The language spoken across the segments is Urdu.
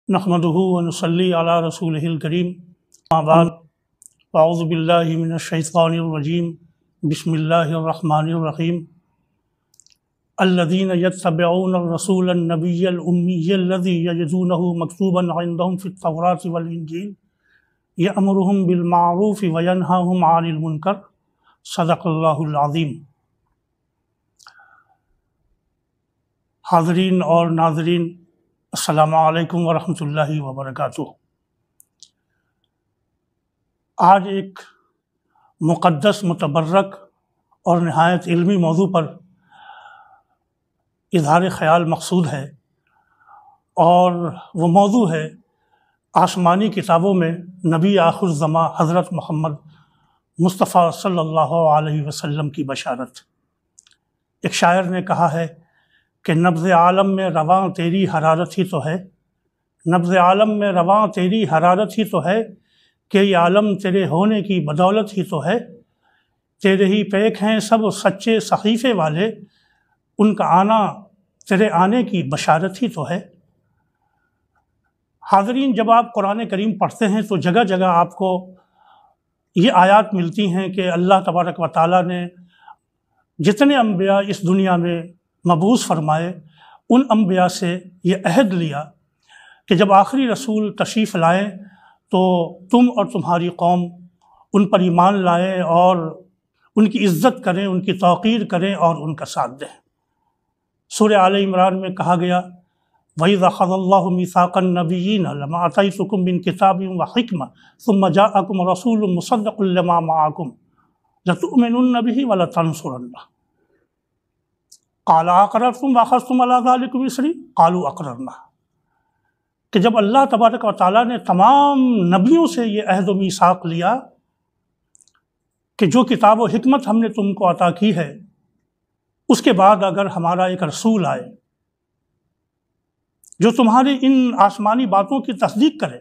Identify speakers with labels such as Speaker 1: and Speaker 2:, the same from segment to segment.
Speaker 1: نحمدہ ونصلی علی رسولہ الکریم اما بعد اعوذ باللہ من الشیطان الرجیم بسم اللہ الرحمن الرحیم الذین یتبعون الرسول النبی الامی الذی یجدونہ مکتوبا عندہم فی التوراۃ والانجیل یأمرہم بالمعروف وینہاہم عن المنکر صدق اللہ العظیم۔ حاضرین اور ناظرین، السلام علیکم ورحمۃ اللہ وبرکاتہ۔ آج ایک مقدس، متبرک اور نہایت علمی موضوع پر اظہار خیال مقصود ہے، اور وہ موضوع ہے آسمانی کتابوں میں نبی آخر الزماں حضرت محمد مصطفیٰ صلی اللہ علیہ وسلم کی بشارت۔ ایک شاعر نے کہا ہے کہ نبض عالم میں رواں تیری حرارت ہی تو ہے، نبض عالم میں رواں تیری حرارت ہی تو ہے، کہ یہ عالم تیرے ہونے کی بدولت ہی تو ہے، تیرے ہی پیک ہیں سب سچے صحیفے والے، ان کا آنا تیرے آنے کی بشارت ہی تو ہے۔ حاضرین، جب آپ قرآن کریم پڑھتے ہیں تو جگہ جگہ آپ کو یہ آیات ملتی ہیں کہ اللہ تبارک و تعالیٰ نے جتنے انبیاء اس دنیا میں مبعوث فرمائے، ان انبیاء سے یہ عہد لیا کہ جب آخری رسول تشریف لائیں تو تم اور تمہاری قوم ان پر ایمان لائیں اور ان کی عزت کریں، ان کی توقیر کریں اور ان کا ساتھ دیں۔ سورہ آل عمران میں کہا گیا وَإِذْ أَخَذَ اللَّهُ مِيثَاقَ النَّبِيِّينَ لَمَا آتَيْتُكُم مِّن كِتَابٍ وَحِكْمَةٍ ثُمَّ جَاءَكُمْ رَسُولٌ مُصَدِّقٌ لِّمَا مَعَكُمْ لَتُؤْمِنُنَّ بِهِ وَلَتَنصُرُنَّهُ قَالَ أَقْرَرْتُمْ وَأَخَذْتُمْ عَلَىٰ ذَٰلِكُمْ إِصْرِي قَالُوا أَقْرَرْنَا۔ کہ جب اللہ تبارک و تعالیٰ نے تمام نبیوں سے یہ عہد و میثاق لیا کہ جو کتاب و حکمت ہم نے تم کو عطا کی ہے، اس کے بعد اگر ہمارا ایک رسول آئے جو تمہاری ان آسمانی باتوں کی تصدیق کرے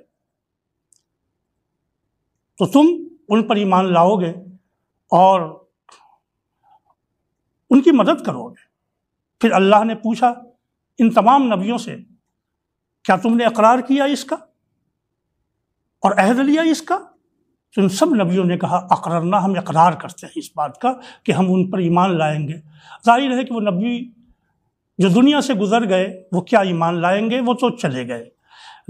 Speaker 1: تو تم ان پر ایمان لاؤ گے اور ان کی مدد کرو گے۔ پھر اللہ نے پوچھا ان تمام نبیوں سے کیا تم نے اقرار کیا اس کا اور عہد لیا اس کا؟ تو ان سب نبیوں نے کہا اقررنا، ہم اقرار کرتے ہیں اس بات کا کہ ہم ان پر ایمان لائیں گے۔ ظاہر ہے کہ وہ نبی جو دنیا سے گزر گئے وہ کیا ایمان لائیں گے، وہ تو چلے گئے،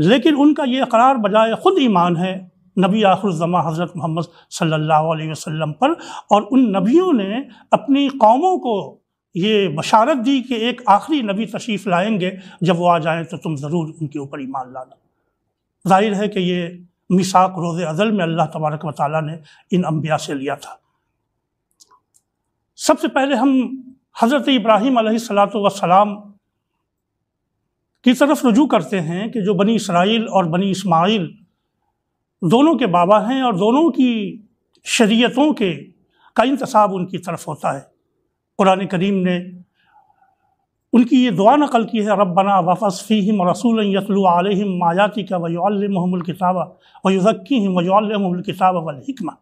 Speaker 1: لیکن ان کا یہ اقرار بجائے خود ایمان ہے نبی آخر الزماں حضرت محمد صلی اللہ علیہ وسلم پر، اور ان نبیوں نے اپنی قوموں کو یہ بشارت دی کہ ایک آخری نبی تشریف لائیں گے، جب وہ آ جائیں تو تم ضرور ان کے اوپر ایمان لانا۔ ظاہر ہے کہ یہ میثاق روز ازل میں اللہ تبارک و تعالیٰ نے ان انبیاء سے لیا تھا۔ سب سے پہلے ہم حضرت ابراہیم علیہ السلام کی طرف رجوع کرتے ہیں کہ جو بنی اسرائیل اور بنی اسماعیل دونوں کے بابا ہیں، اور دونوں کی شریعتوں کا انتساب ان کی طرف ہوتا ہے۔ قرآن کریم نے ان کی یہ دعا نقل کی ہے ربنا وابعث فیہم رسولا یتلو علیہم آیاتک ویعلمہم الکتاب ویزکیہم ویعلمہم الکتاب والحکمہ۔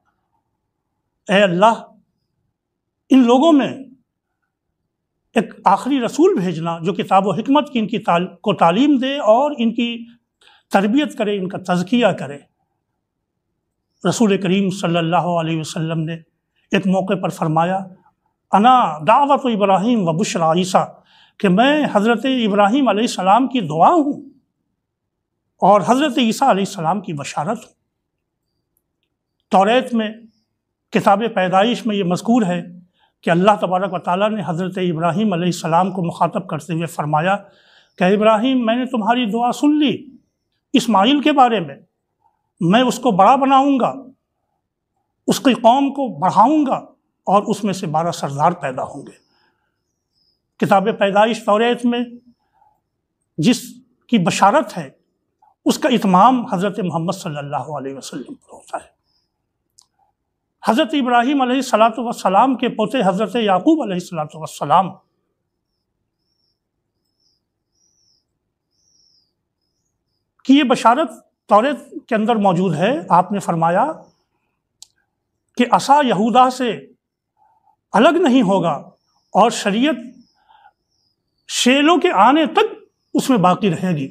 Speaker 1: اے اللہ، ان لوگوں میں ایک آخری رسول بھیجنا جو کتاب و حکمت کی ان کی کو تعلیم دے اور ان کی تربیت کرے، ان کا تزکیہ کرے۔ رسول کریم صلی اللہ علیہ وسلم نے ایک موقع پر فرمایا انا دعوت ابراہیم و بشریٰ عیسیٰ، کہ میں حضرت ابراہیم علیہ السلام کی دعا ہوں اور حضرت عیسیٰ علیہ السلام کی بشارت ہوں۔ توریت میں کتاب پیدائش میں یہ مذکور ہے کہ اللہ تبارک و تعالیٰ نے حضرت ابراہیم علیہ السلام کو مخاطب کرتے ہوئے فرمایا کہ ابراہیم، میں نے تمہاری دعا سن لی اسماعیل کے بارے میں اس کو بڑا بناؤں گا، اس کی قوم کو بڑھاؤں گا اور اس میں سے 12 سردار پیدا ہوں گے۔ کتاب پیدائش توریت میں جس کی بشارت ہے اس کا اتمام حضرت محمد صلی اللہ علیہ وسلم پر ہوتا ہے۔ حضرت ابراہیم علیہ السلام کے پوتے حضرت یعقوب علیہ السلام کی یہ بشارت توریت کے اندر موجود ہے۔ آپ نے فرمایا کہ عصا یہودا سے الگ نہیں ہوگا اور شریعت شیلوں کے آنے تک اس میں باقی رہے گی،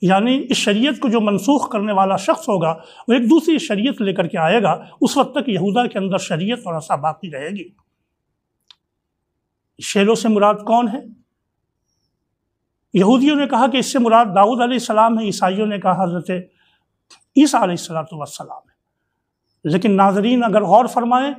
Speaker 1: یعنی اس شریعت کو جو منسوخ کرنے والا شخص ہوگا وہ ایک دوسری شریعت لے کر کے آئے گا، اس وقت تک یہودا کے اندر شریعت اور اصا باقی رہے گی۔ شیلوں سے مراد کون ہے؟ یہودیوں نے کہا کہ اس سے مراد داؤد علیہ السلام ہے، عیسائیوں نے کہا حضرت عیسیٰ علیہ السلام ہے۔ لیکن ناظرین اگر غور فرمائیں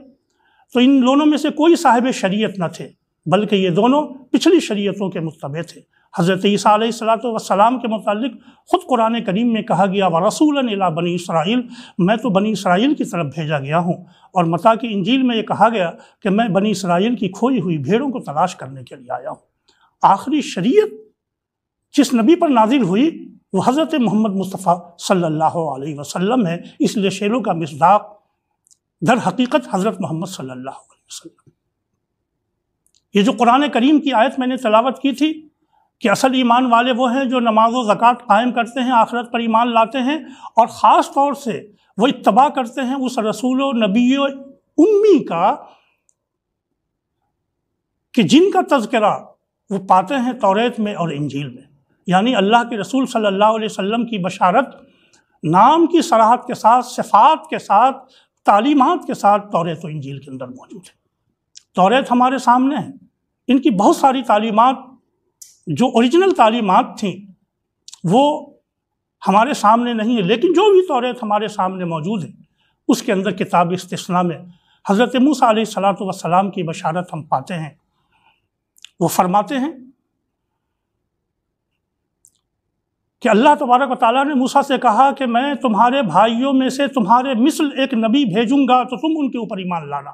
Speaker 1: تو ان دونوں میں سے کوئی صاحب شریعت نہ تھے، بلکہ یہ دونوں پچھلی شریعتوں کے متبع تھے۔ حضرت عیسیٰ علیہ السلام کے متعلق خود قرآن کریم میں کہا گیا وَرَسُولًا إِلَىٰ بَنِي اسرائیل، میں تو بنی اسرائیل کی طرف بھیجا گیا ہوں۔ اور متی کی انجیل میں یہ کہا گیا کہ میں بنی اسرائیل کی کھوئی ہوئی بھیڑوں کو تلاش کرنے کے لیے آیا ہوں۔ آخری شریعت جس نبی پر نازل ہوئی وہ حضرت محمد مصطفیٰ صلی اللہ علیہ وسلم ہے، اس لیے شیلوں کا مصداق در حقیقت حضرت محمد صلی اللہ علیہ وسلم۔ یہ جو قرآن کریم کی آیت میں نے تلاوت کی تھی کہ اصل ایمان والے وہ ہیں جو نماز و زکوٰۃ قائم کرتے ہیں، آخرت پر ایمان لاتے ہیں، اور خاص طور سے وہ اتباع کرتے ہیں اس رسول و نبی و امی کا کہ جن کا تذکرہ وہ پاتے ہیں توریت میں اور انجیل میں، یعنی اللہ کے رسول صلی اللہ علیہ وسلم کی بشارت نام کی صراحت کے ساتھ، صفات کے ساتھ، تعلیمات کے ساتھ توریت و انجیل کے اندر موجود ہے۔ توریت ہمارے سامنے ہے، ان کی بہت ساری تعلیمات جو اوریجنل تعلیمات تھیں وہ ہمارے سامنے نہیں ہے، لیکن جو بھی توریت ہمارے سامنے موجود ہے اس کے اندر کتاب استثناء میں حضرت موسیٰ علیہ السلام کی بشارت ہم پاتے ہیں۔ وہ فرماتے ہیں کہ اللہ تبارک و تعالیٰ نے موسیٰ سے کہا کہ میں تمہارے بھائیوں میں سے تمہارے مثل ایک نبی بھیجوں گا تو تم ان کے اوپر ایمان لانا۔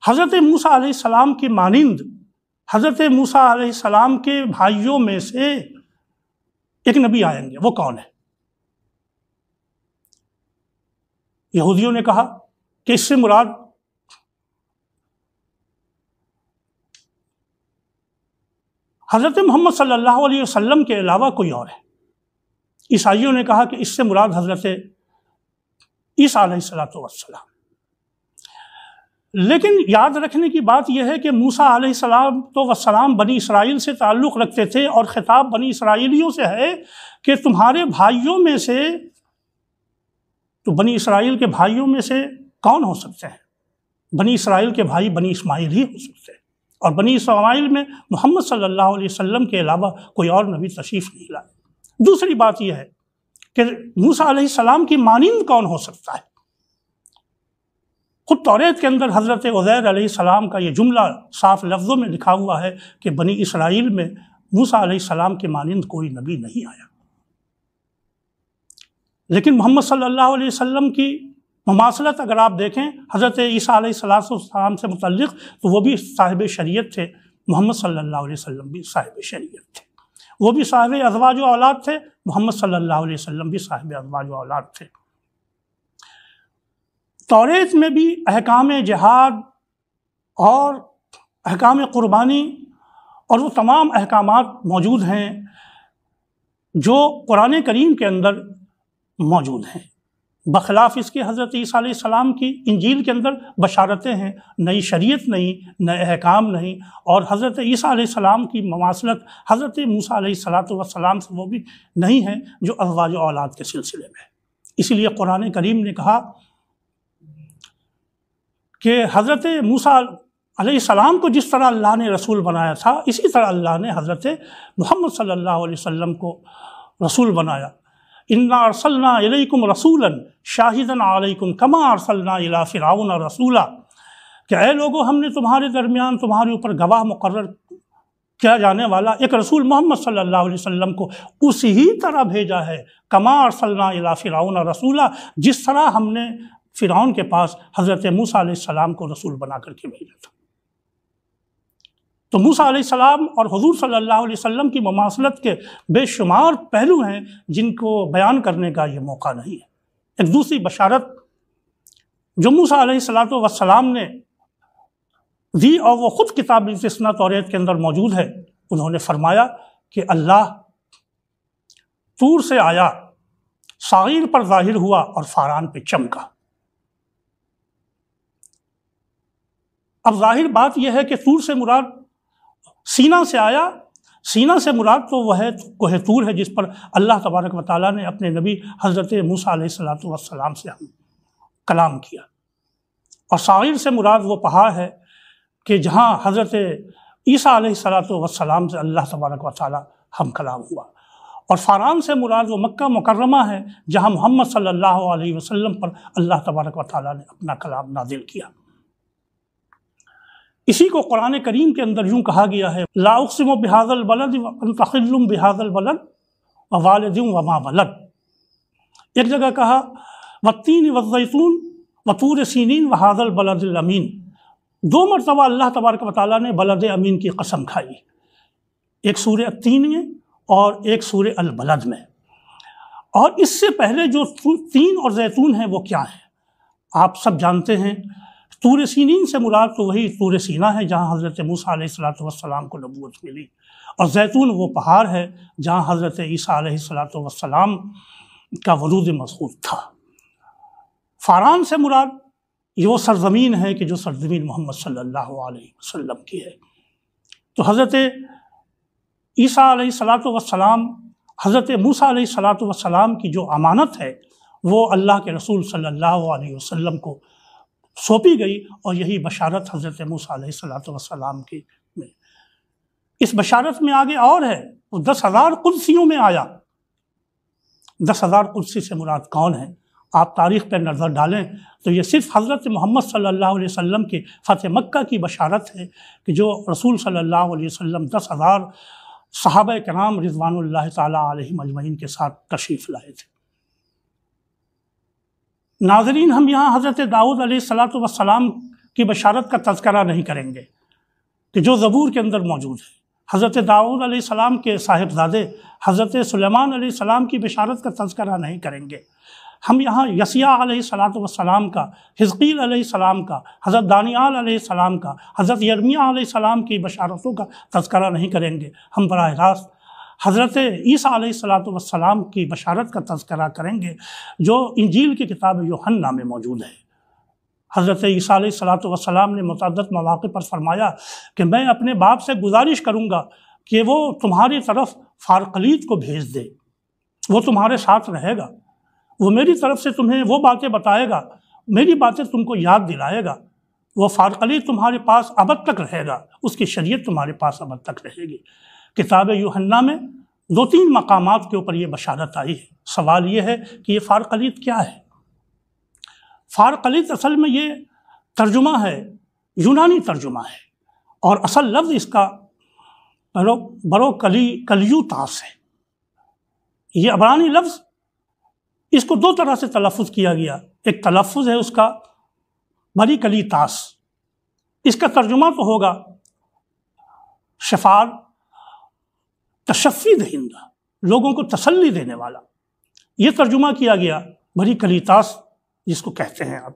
Speaker 1: حضرت موسیٰ علیہ السلام کی مانند حضرت موسیٰ علیہ السلام کے بھائیوں میں سے ایک نبی آئیں گے، وہ کون ہے؟ یہودیوں نے کہا کہ اس سے مراد حضرت محمد صلی اللہ علیہ وسلم کے علاوہ کوئی اور ہے۔ عیسائیوں نے کہا کہ اس سے مراد حضرت عیسیٰ علیہ السلام۔ لیکن یاد رکھنے کی بات یہ ہے کہ موسیٰ علیہ السلام بنی اسرائیل سے تعلق رکھتے تھے، اور خطاب بنی اسرائیلیوں سے ہے کہ تمہارے بھائیوں میں سے، تو بنی اسرائیل کے بھائیوں میں سے کون ہو سکتے ہیں؟ بنی اسرائیل کے بھائی بنی اسماعیل ہی ہو سکتے ہیں، اور بنی اسماعیل میں محمد صلی اللہ علیہ وسلم کے علاوہ کوئی اور نبی تشریف نہیں لائے۔ دوسری بات یہ ہے کہ موسیٰ علیہ السلام کی مانند کون ہو سکتا ہے؟ خود توریت کے اندر حضرت عزیر علیہ السلام کا یہ جملہ صاف لفظوں میں لکھا ہوا ہے کہ بنی اسرائیل میں موسیٰ علیہ السلام کے مانند کوئی نبی نہیں آیا۔ لیکن محمد صلی اللہ علیہ وسلم کی مماثلت اگر آپ دیکھیں حضرت عیسیٰ علیہ السلام سے متعلق تو وہ بھی صاحب شریعت تھے، محمد صلی اللہ علیہ وسلم بھی صاحب شریعت تھے، وہ بھی صاحب ازواج و اولاد تھے، محمد صلی اللہ علیہ وسلم بھی صاحب ازواج و اولاد تھے۔ توریت میں بھی احکام جہاد اور احکام قربانی اور وہ تمام احکامات موجود ہیں جو قرآن کریم کے اندر موجود ہیں، بخلاف اس کے حضرت عیسیٰ علیہ السلام کی انجیل کے اندر بشارتیں ہیں، نئی شریعت نہیں، نئے احکام نہیں، اور حضرت عیسیٰ علیہ السلام کی مماثلت حضرت موسیٰ علیہ السلام سے وہ بھی نہیں ہے جو ازواج و اولاد کے سلسلے میں۔ اسی لیے قرآن کریم نے کہا کہ حضرت موسیٰ علیہ السلام کو جس طرح اللہ نے رسول بنایا تھا اسی طرح اللہ نے حضرت محمد صلی اللہ علیہ وسلم کو رسول بنایا۔ اِنَّا أَرْسَلْنَا إِلَيْكُمْ رَسُولًا شَاهِدًا عَلَيْكُمْ كَمَا أَرْسَلْنَا إِلَىٰ فِرْعَوْنَ رَسُولًا، کہ اے لوگو ہم نے تمہارے درمیان تمہارے اوپر گواہ مقرر کیا جانے والا ایک رسول محمد صلی اللہ علیہ وسلم کو اسی ہی طرح بھیجا ہے، كَمَا أَرْسَلْنَا إِلَىٰ فِرْعَوْنَ رَسُولًا، جس طرح ہم نے فرعون کے پاس حضرت موسیٰ علیہ السلام کو رسول بنا کر کے بھیجا تھا۔ تو موسیٰ علیہ السلام اور حضور صلی اللہ علیہ وسلم کی مماثلت کے بے شمار پہلو ہیں جن کو بیان کرنے کا یہ موقع نہیں ہے۔ ایک دوسری بشارت جو موسیٰ علیہ السلام نے دی اور وہ خود کتاب استثناء توریت کے اندر موجود ہے، انہوں نے فرمایا کہ اللہ طور سے آیا، صغیر پر ظاہر ہوا اور فاران پہ چمکا۔ اب ظاہر بات یہ ہے کہ طور سے مراد سینہ سے آیا، سینہ سے مراد تو وہ ہے کوہ طور ہے جس پر اللہ تبارک و تعالیٰ نے اپنے نبی حضرت موسیٰ علیہ السلام سے کلام کیا، اور صاغر سے مراد وہ پہاڑ ہے کہ جہاں حضرت عیسیٰ علیہ السلام سے اللہ تبارک و تعالیٰ ہم کلام ہوا، اور فاران سے مراد وہ مکہ مکرمہ ہے جہاں محمد صلی اللہ علیہ وسلم پر اللہ تبارک و تعالیٰ نے اپنا کلام نازل کیا۔ اسی کو قرآن کریم کے اندر یوں کہا گیا ہے، لا اقسم بہذا البلد وانت حل بہذا البلد ووالد وما ولد۔ ایک جگہ کہا والتین والزیتون وطور سینین وہذا البلد الامین۔ 2 مرتبہ اللہ تبارک و تعالیٰ نے بلد امین کی قسم کھائی، ایک سورہ التین میں اور ایک سورہ البلد میں۔ اور اس سے پہلے جو تین اور زیتون ہیں وہ کیا ہیں؟ آپ سب جانتے ہیں، طور سینین سے مراد تو وہی طور سینہ ہے جہاں حضرت موسیٰ علیہ السلام کو نبوت ملی، اور زیتون وہ پہاڑ ہے جہاں حضرت عیسیٰ علیہ السلام کا ورود مسعود تھا۔ فاران سے مراد یہ وہ سرزمین ہے کہ جو سرزمین محمد صلی اللہ علیہ وسلم کی ہے۔ تو حضرت عیسیٰ علیہ السلام حضرت موسیٰ علیہ السلام کی جو امانت ہے وہ اللہ کے رسول صلی اللہ علیہ وسلم کو سونپی گئی، اور یہی بشارت حضرت موسیٰ علیہ السلام کی میں۔ اس بشارت میں آگے اور ہے، وہ 10,000 قدسیوں میں آیا۔ 10,000 قدسی سے مراد کون ہیں؟ آپ تاریخ پر نظر ڈالیں تو یہ صرف حضرت محمد صلی اللہ علیہ وسلم کے فتح مکہ کی بشارت ہے کہ جو رسول صلی اللہ علیہ وسلم 10,000 صحابہ کرام رضوان اللہ تعالیٰ علیہم اجمعین کے ساتھ تشریف لائے تھے۔ ناظرین، ہم یہاں حضرت داؤد علیہ السلام کی بشارت کا تذکرہ نہیں کریں گے کہ جو زبور کے اندر موجود ہے۔ حضرت داؤد علیہ السلام کے صاحبزادے حضرت سلیمان علیہ السلام کی بشارت کا تذکرہ نہیں کریں گے۔ ہم یہاں یسیع علیہ السلام کا، حزقیل علیہ السلام کا، حضرت دانیال علیہ السلام کا، حضرت یرمیہ علیہ السلام کی بشارتوں کا تذکرہ نہیں کریں گے۔ ہم براہ راست حضرت عیسیٰ علیہ السلام کی بشارت کا تذکرہ کریں گے جو انجیل کی کتاب یوحنا میں موجود ہے۔ حضرت عیسیٰ علیہ السلام نے متعدد مواقع پر فرمایا کہ میں اپنے باپ سے گزارش کروں گا کہ وہ تمہاری طرف فارقلیت کو بھیج دے، وہ تمہارے ساتھ رہے گا، وہ میری طرف سے تمہیں وہ باتیں بتائے گا، میری باتیں تم کو یاد دلائے گا، وہ فارقلیت تمہارے پاس ابد تک رہے گا، اس کی شریعت تمہارے پاس ابد تک رہے گی۔ کتاب یوحنا میں 2-3 مقامات کے اوپر یہ بشارت آئی ہے۔ سوال یہ ہے کہ یہ فارقلیت کیا ہے؟ فارقلیت اصل میں یہ ترجمہ ہے، یونانی ترجمہ ہے، اور اصل لفظ اس کا برو کلیوتاس ہے۔ یہ عبرانی لفظ، اس کو 2 طرح سے تلفظ کیا گیا۔ ایک تلفظ ہے اس کا بری کلیتاس، اس کا ترجمہ تو ہوگا شفاعت، تشفی دہندہ، لوگوں کو تسلی دینے والا، یہ ترجمہ کیا گیا بری کلیتاس جس کو کہتے ہیں آپ۔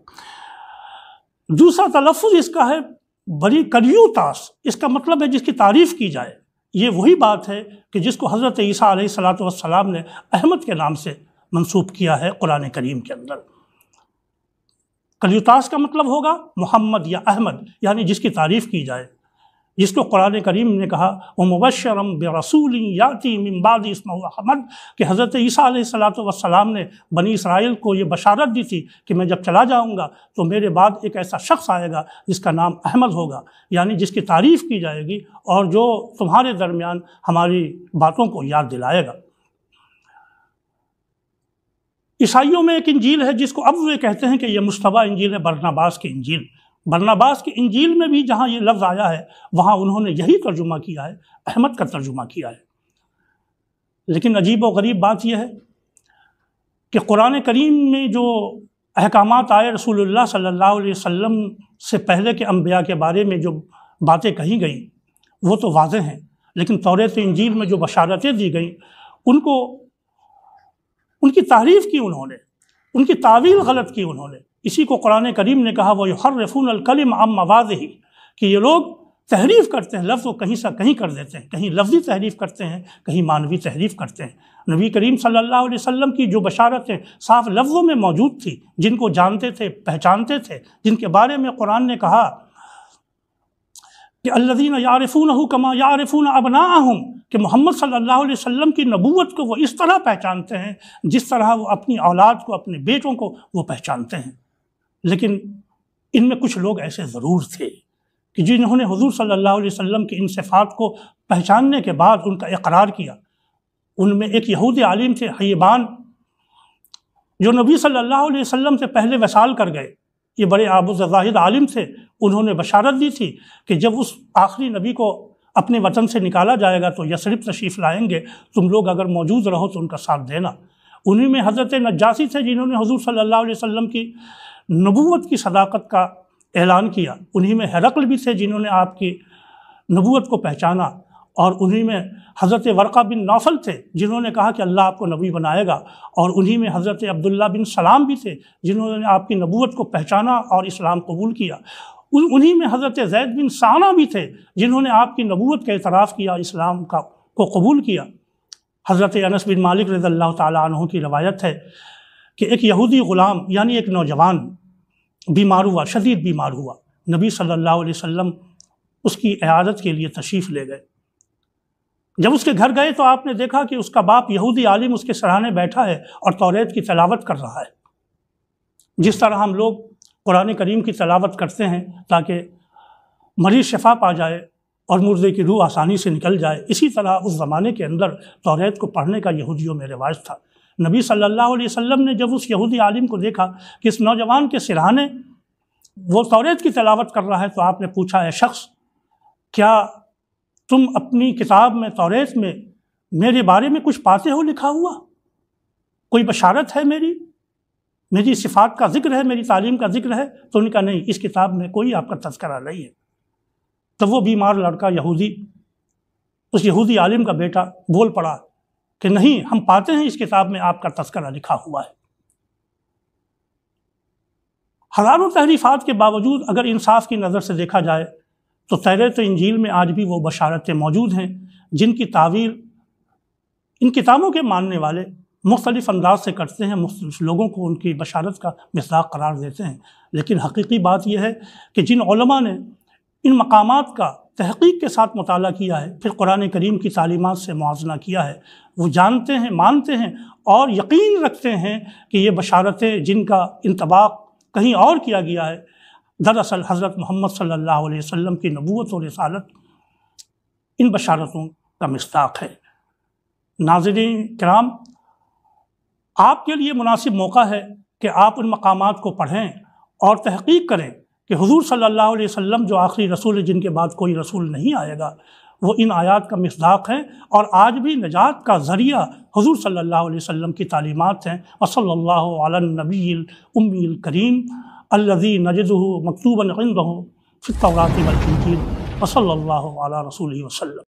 Speaker 1: دوسرا تلفظ اس کا ہے بری کلیوتاس، اس کا مطلب ہے جس کی تعریف کی جائے۔ یہ وہی بات ہے کہ جس کو حضرت عیسیٰ علیہ السلام نے احمد کے نام سے منسوب کیا ہے قرآن کریم کے اندر۔ کلیوتاس کا مطلب ہوگا محمد یا احمد، یعنی جس کی تعریف کی جائے، جس کو قرآن کریم نے کہا وَمُبَشِّرًا بِرَسُولٍ يَأْتِي مِن بَعْدِهِ اسْمُهُ احمد، کہ حضرت عیسیٰ علیہ السلام نے بنی اسرائیل کو یہ بشارت دی تھی کہ میں جب چلا جاؤں گا تو میرے بعد ایک ایسا شخص آئے گا جس کا نام احمد ہوگا، یعنی جس کی تعریف کی جائے گی اور جو تمہارے درمیان ہماری باتوں کو یاد دلائے گا۔ عیسائیوں میں ایک انجیل ہے جس کو اب وہ کہتے ہیں کہ یہ مشتبہ انجیل ہے، برناباس کی انجیل۔ برناباس کی انجیل میں بھی جہاں یہ لفظ آیا ہے وہاں انہوں نے یہی ترجمہ کیا ہے، احمد کا ترجمہ کیا ہے۔ لیکن عجیب و غریب بات یہ ہے کہ قرآن کریم میں جو احکامات آئے رسول اللہ صلی اللہ علیہ وسلم سے پہلے کے انبیاء کے بارے میں جو باتیں کہی گئیں وہ تو واضح ہیں، لیکن توریت انجیل میں جو بشارتیں دی گئیں ان کی تعریف کی انہوں نے، ان کی تعویل غلط کی انہوں نے۔ اسی کو قرآن کریم نے کہا وَيُحَرِّفُونَ الْكَلِمَ عَن مَّوَاضِعِهِ، کہ یہ لوگ تحریف کرتے ہیں، لفظ کو کہیں سے کہیں کر دیتے ہیں، کہیں لفظی تحریف کرتے ہیں، کہیں معنوی تحریف کرتے ہیں۔ نبی کریم صلی اللہ علیہ وسلم کی جو بشارتیں صاف لفظوں میں موجود تھی، جن کو جانتے تھے، پہچانتے تھے، جن کے بارے میں قرآن نے کہا کہ الذین یعرفونہ کما یعرفون ابناءہم، کہ محمد صلی اللہ علیہ وسلم کی نبوت کو وہ اس طرح پہچانتے ہیں جس طرح وہ اپنی اولاد کو، اپنے بیٹوں کو وہ پہچانتے ہیں۔ لیکن ان میں کچھ لوگ ایسے ضرور تھے کہ جنہوں نے حضور صلی اللہ علیہ وسلم کی ان صفات کو پہچاننے کے بعد ان کا اقرار کیا۔ ان میں ایک یہودی عالم تھے حیبان، جو نبی صلی اللہ علیہ وسلم سے پہلے وصال کر گئے۔ یہ بڑے آب و زاہد عالم تھے۔ انہوں نے بشارت دی تھی کہ جب اس آخری نبی کو اپنے وطن سے نکالا جائے گا تو یثرب تشریف لائیں گے، تم لوگ اگر موجود رہو تو ان کا ساتھ دینا۔ انہی میں حضرت نجاشی تھے جنہوں نے حضور صلی اللہ علیہ وسلم کی نبوت کی صداقت کا اعلان کیا۔ انہی میں ہرقل بھی تھے جنہوں نے آپ کی نبوت کو پہچانا، اور انہی میں حضرت ورقہ بن نوفل تھے جنہوں نے کہا کہ اللہ آپ کو نبی بنائے گا، اور انہی میں حضرت عبداللہ بن سلام بھی تھے جنہوں نے آپ کی نبوت کو پہچانا اور اسلام قبول کیا۔ انہی میں حضرت زید بن ثانہ بھی تھے جنہوں نے آپ کی نبوت کا اعتراف کیا، اسلام کو قبول کیا۔ حضرت انس بن مالک رضی اللہ تعالیٰ عنہ کی روایت ہے کہ ایک یہودی غلام یعنی ایک نوجوان بیمار ہوا، شدید بیمار ہوا۔ نبی صلی اللہ علیہ وسلم اس کی عیادت کے لیے تشریف لے گئے۔ جب اس کے گھر گئے تو آپ نے دیکھا کہ اس کا باپ یہودی عالم اس کے سرانے بیٹھا ہے اور توریت کی تلاوت کر رہا ہے، جس طرح ہم لوگ قرآن کریم کی تلاوت کرتے ہیں تاکہ مریض شفا پا جائے اور مردے کی روح آسانی سے نکل جائے، اسی طرح اس زمانے کے اندر توریت کو پڑھنے کا یہودیوں میں رواج تھا۔ نبی صلی اللہ علیہ وسلم نے جب اس یہودی عالم کو دیکھا کہ اس نوجوان کے سرہانے وہ توریت کی تلاوت کر رہا ہے، تو آپ نے پوچھا، اے شخص، کیا تم اپنی کتاب میں، توریت میں، میرے بارے میں کچھ پاتے ہو لکھا ہوا؟ کوئی بشارت ہے میری صفات کا ذکر ہے، میری تعلیم کا ذکر ہے؟ تو ان کا نہیں، اس کتاب میں کوئی آپ کا تذکرہ نہیں ہے۔ تو وہ بیمار لڑکا یہودی، اس یہودی عالم کا بیٹا بول پڑا کہ نہیں، ہم پاتے ہیں اس کتاب میں آپ کا تذکرہ لکھا ہوا ہے۔ ہزاروں تحریفات کے باوجود اگر انصاف کی نظر سے دیکھا جائے تو توریت و انجیل میں آج بھی وہ بشارتیں موجود ہیں جن کی تعویل ان کتابوں کے ماننے والے مختلف انداز سے کرتے ہیں، مختلف لوگوں کو ان کی بشارت کا مصداق قرار دیتے ہیں۔ لیکن حقیقی بات یہ ہے کہ جن علماء نے ان مقامات کا تحقیق کے ساتھ مطالعہ کیا ہے، پھر قرآن کریم کی تعلیمات سے موازنہ کیا ہے، وہ جانتے ہیں، مانتے ہیں اور یقین رکھتے ہیں کہ یہ بشارتیں جن کا انطباق کہیں اور کیا گیا ہے، دراصل حضرت محمد صلی اللہ علیہ وسلم کی نبوت و رسالت ان بشارتوں کا مصداق ہے۔ ناظرین کرام، آپ کے لیے مناسب موقع ہے کہ آپ ان مقامات کو پڑھیں اور تحقیق کریں کہ حضور صلی اللہ علیہ وسلم جو آخری رسول ہے، جن کے بعد کوئی رسول نہیں آئے گا، وہ ان آیات کا مصداق ہیں، اور آج بھی نجات کا ذریعہ حضور صلی اللہ علیہ وسلم کی تعلیمات ہیں۔ وصلی اللہ علی النبی الامی الکریم الذی نجدہ مکتوبا عنده فی التوراۃ والانجیل، وصلی اللہ علی رسولہ وسلم۔